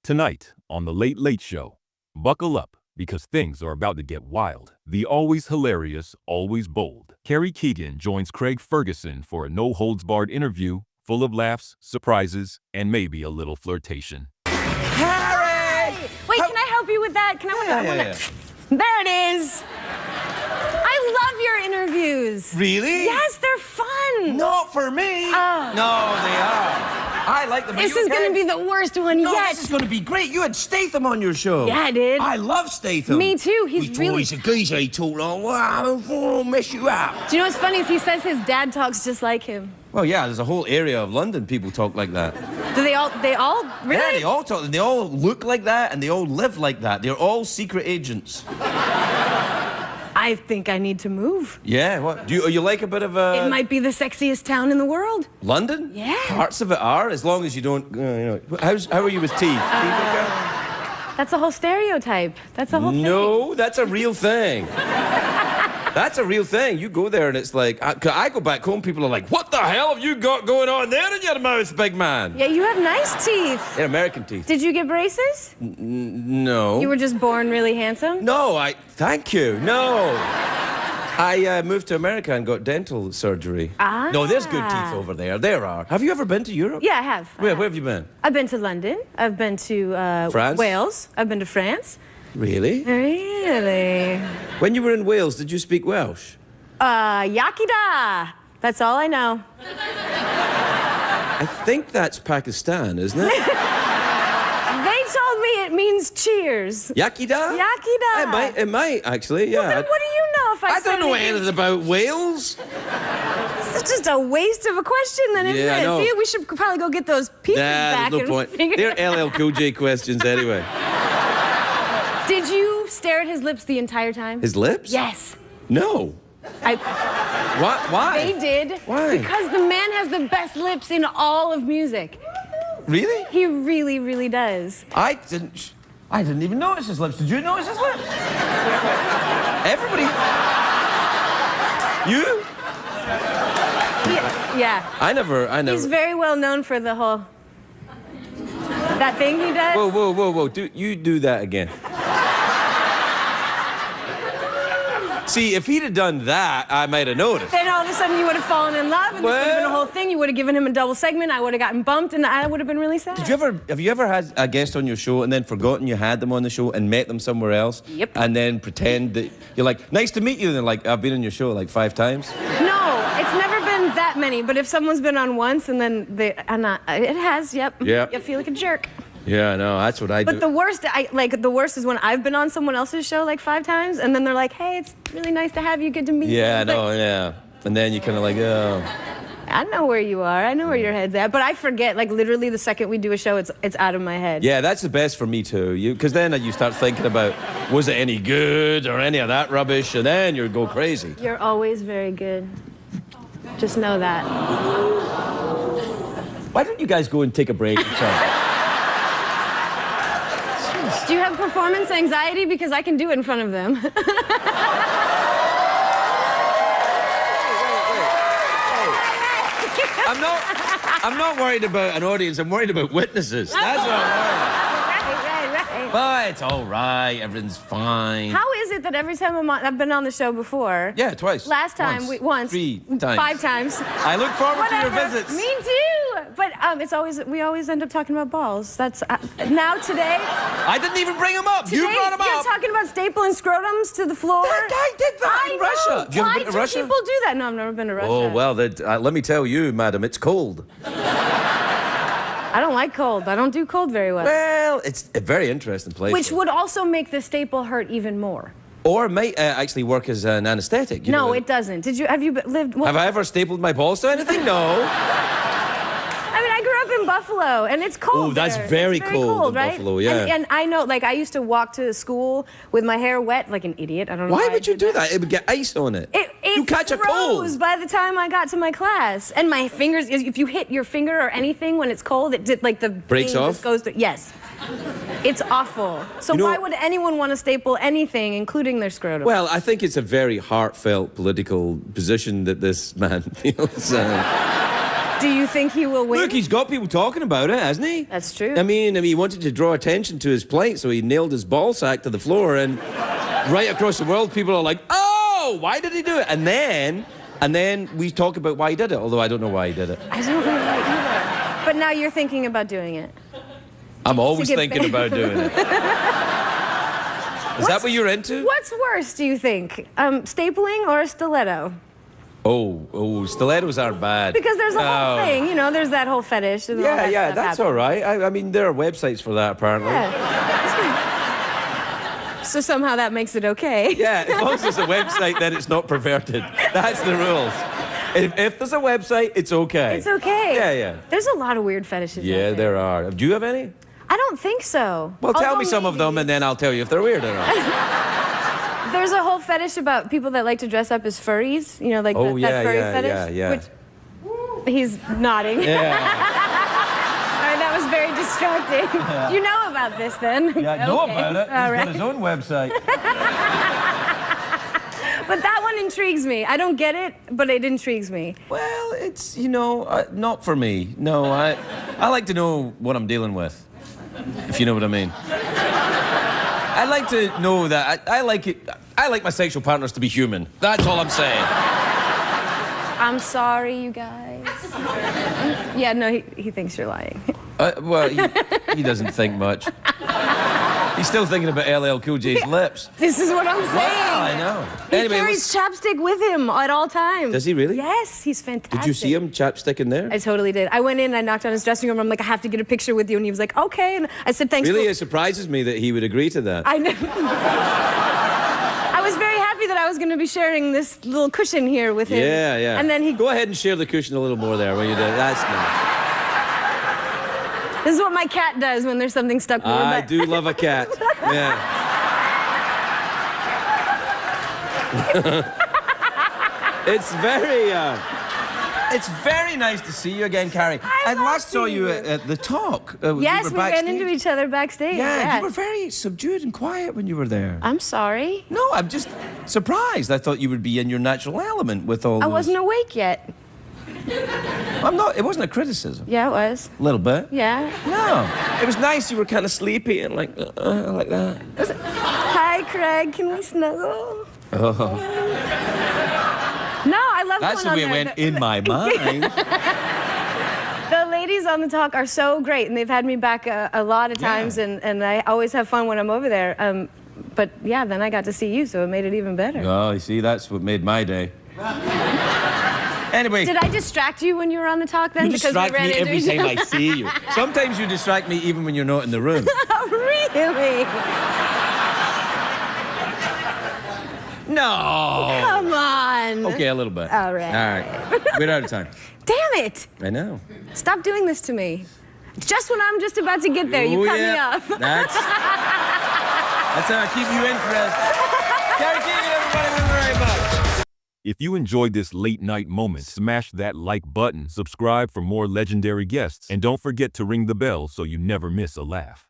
Tonight on The Late Late Show, buckle up because things are about to get wild. The always hilarious, always bold Carrie Keegan joins Craig Ferguson for a no-holds-barred interview full of laughs, surprises, and maybe a little flirtation. Harry! Wait, can I help you with that? Can I? There it is. I love your interviews. Really? Yes, they're fun. Not for me. Oh. No, they are. I like them. This is going to be the worst one yet. This is going to be great. You had Statham on your show. Yeah, I did. I love Statham. Me too. He's really... He's a geezer. He talked like, wow, I'll mess you up. Do you know what's funny is he says his dad talks just like him. Well, yeah, there's a whole area of London people talk like that. Do they all, really? Yeah, they all talk, they all look like that, and they all live like that. They're all secret agents. I think I need to move. Yeah, what? Do you like a bit of a... It might be the sexiest town in the world. London? Yeah. Parts of it are, as long as you don't, you know... How are you with teeth? Teeth okay? That's a whole stereotype. That's a whole thing. No, that's a real thing. That's a real thing. You go there and it's like... I go back home, people are like, what the hell have you got going on there in your mouth, big man? Yeah, you have nice teeth. They're American teeth. Did you get braces? No. You were just born really handsome? No, thank you, no. I moved to America and got dental surgery. Ah. No, there's good teeth over there. There are. Have you ever been to Europe? Yeah, I have. Where have you been? I've been to London. I've been to France? Wales. I've been to France. Really? Really? When you were in Wales, did you speak Welsh? Yakida. That's all I know. I think that's Pakistan, isn't it? They told me it means cheers. Yakida? Yakida. It might actually, yeah. Well, then what do you know if I don't know anything about Wales. It's just a waste of a question, then, isn't Yeah, I it? know. See, we should probably go get those pieces back. There's no point. They're LL Cool J questions anyway. Did you stare at his lips the entire time? His lips? Yes. No. What? Why? They did. Why? Because the man has the best lips in all of music. Really? He really, really does. I didn't even notice his lips. Did you notice his lips? Everybody. You? Yeah. I never. He's very well known for the whole... That thing he does? Whoa. You do that again. See, if he'd have done that, I might have noticed. Then all of a sudden you would have fallen in love, and this would have been a whole thing. You would have given him a double segment. I would have gotten bumped, and I would have been really sad. Have you ever had a guest on your show and then forgotten you had them on the show and met them somewhere else? Yep. And then pretend that you're like, nice to meet you, and they're like, I've been on your show like 5 times? No, it's never been that many, but if someone's been on once and then it has, yep. Yep. You feel like a jerk. Yeah, I know, that's what I do. But the worst is when I've been on someone else's show like 5 times, and then they're like, hey, it's really nice to have you, good to meet you. Yeah, I know, yeah. And then you kind of like, oh. I know where you are. I know where your head's at. But I forget, like, literally the second we do a show, it's out of my head. Yeah, that's the best for me, too. Because then you start thinking about, was it any good or any of that rubbish? And then you go crazy. You're always very good. Just know that. Why don't you guys go and take a break or something? Do you have performance anxiety? Because I can do it in front of them. I'm not worried about an audience. I'm worried about witnesses. That's what I'm worried about. Right. But it's all right. Everything's fine. How is it that every time I've been on the show before? Yeah, twice. Last time, once. 3 times. 5 times. I look forward to your Whatever. visits. Me too. But we always end up talking about balls. That's now today. I didn't even bring them up. Today, You brought them you're up. talking about stapling scrotums to the floor. That guy did that in Russia. Have you ever Why been to do Russia? people do that? No, I've never been to Russia. Oh, well, let me tell you, madam, it's cold. I don't like cold. I don't do cold very well. Well, it's a very interesting place. Which would also make the staple hurt even more. Or might actually work as an anesthetic. No, it doesn't. Have you lived... Have I ever stapled my balls to anything? No. I mean, I grew up in Buffalo, and it's cold. Oh, that's there. very It's cold in right? Buffalo, yeah. And I know, like, I used to walk to school with my hair wet like an idiot. I don't know Why why would you do that? It would get ice on it. You catch a cold. By the time I got to my class, and my fingers. If you hit your finger or anything when it's cold, it did like the breaks thing off. Just goes through. Yes, it's awful. So why would anyone want to staple anything, including their scrotum? Well, I think it's a very heartfelt political position that this man feels. Do you think he will win? Look, he's got people talking about it, hasn't he? That's true. I mean, he wanted to draw attention to his plight, so he nailed his ball sack to the floor, and right across the world, people are like, "Oh, why did he do it?" And then we talk about why he did it, although I don't know why he did it. I don't know why either. But now you're thinking about doing it. I'm always get thinking about doing it. Is that what you're into? What's worse, do you think? Stapling or a stiletto? Oh, stilettos aren't bad. Because there's a whole thing, you know, there's that whole fetish. And all that stuff that's happening. all right. I mean, there are websites for that, apparently. Yeah. So somehow that makes it okay. Yeah, as long as there's a website, then it's not perverted. That's the rules. If there's a website, it's okay. It's okay. Yeah. There's a lot of weird fetishes. Yeah, there are. Do you have any? I don't think so. Well, tell Although me some of them, and then I'll tell you if they're weird or not. There's a whole fetish about people that like to dress up as furries. You know, like that furry fetish. Yeah. Which, he's nodding. Yeah. All right, that was very distracting. You know about this, then? Yeah, I know Okay. about it. All He's right. got his own website. But that one intrigues me. I don't get it, but it intrigues me. Well, it's, not for me. No, I like to know what I'm dealing with, if you know what I mean. I like to know that I like it. I like my sexual partners to be human. That's all I'm saying. I'm sorry, you guys. Yeah, no, he thinks you're lying. Well, he doesn't think much. He's still thinking about LL Cool J's lips. This is what I'm saying. Wow, I know. He Anyway, carries chapstick with him at all times. Does he really? Yes, he's fantastic. Did you see him chapstick in there? I totally did. I went in and I knocked on his dressing room. I'm like, I have to get a picture with you. And he was like, okay. And I said, thanks. Really, it surprises me that he would agree to that. I know. I was very happy that I was going to be sharing this little cushion here with him. Yeah. And then he... Go ahead and share the cushion a little more there when you do. That's nice. This is what my cat does when there's something stuck in her I butt. do love a cat. Yeah. It's very nice to see you again, Carrie. I love last saw you seeing you. at the talk. Yes, we ran backstage. into each other backstage. Yeah, you were very subdued and quiet when you were there. I'm sorry. No, I'm just surprised. I thought you would be in your natural element with all I those... wasn't awake yet. I'm not. It wasn't a criticism. Yeah, it was. A little bit. Yeah. No, it was nice. You were kind of sleepy and like that. Hi, Craig. Can we snuggle? Oh. No, I love That's the going way on it there. went in my mind. The ladies on the talk are so great, and they've had me back a lot of times, and I always have fun when I'm over there. But yeah, then I got to see you, so it made it even better. Oh, you see, that's what made my day. Anyway. Did I distract you when you were on the talk then? You Because distract we ran me into every each time other? I see you. Sometimes you distract me even when you're not in the room. Really? No. Come on. Okay, a little bit. All right. All right. We're out of time. Damn it. I know. Stop doing this to me. Just when I'm just about to get there, you cut me off. That's how I keep you interested. Carrie Keegan, everybody, thank you very much. If you enjoyed this late night moment, smash that like button, subscribe for more legendary guests, and don't forget to ring the bell so you never miss a laugh.